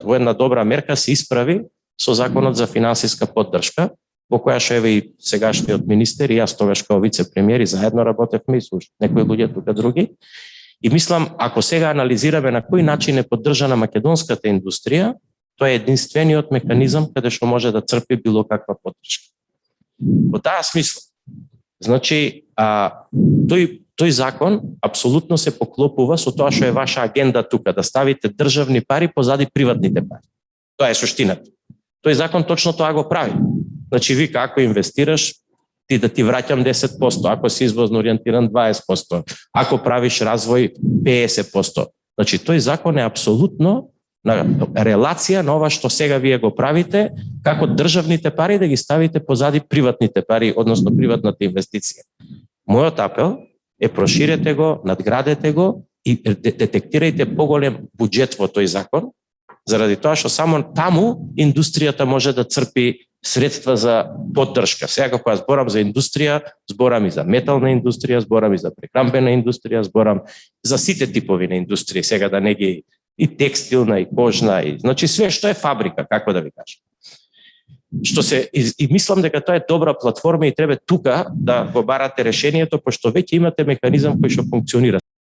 во една добра мерка се исправи со законот за финансиска поддршка, во која што еве и сегашниот министер и јас тогаш како вице-премиер и заедно работевме и со некои луѓе тука други. И мислам, ако сега анализираме на кој начин е поддржана македонската индустрија, тоа е единствениот механизам каде што може да црпи било каква поддршка. Во таа смисла, значи, тој закон апсолутно се поклопува со тоа што е ваша агенда тука, да ставите државни пари позади приватните пари. Тоа е суштината. Тој закон точно тоа го прави. Значи, вика, ако инвестираш, ти да ти враќам 10%, ако си извозно ориентиран 20%, ако правиш развој 50%. Значи, тој закон е апсолутно на релација на ова што сега вие го правите, како државните пари да ги ставите позади приватните пари, односно приватната инвестиција. Мојот апел е проширете го, надградете го и детектирајте поголем буџет во тој закон, заради тоа што само таму индустријата може да црпи средства за поддршка. Сега кога зборам за индустрија, зборам и за метална индустрија, зборам и за прехранбена индустрија, зборам за сите типови на индустрија, сега да не ги и текстилна, и кожна, и значи све што е фабрика, како да ви кажам. И мислам дека тоа е добра платформа и треба тука да го барате решението, пошто веќе имате механизам кој што функционира.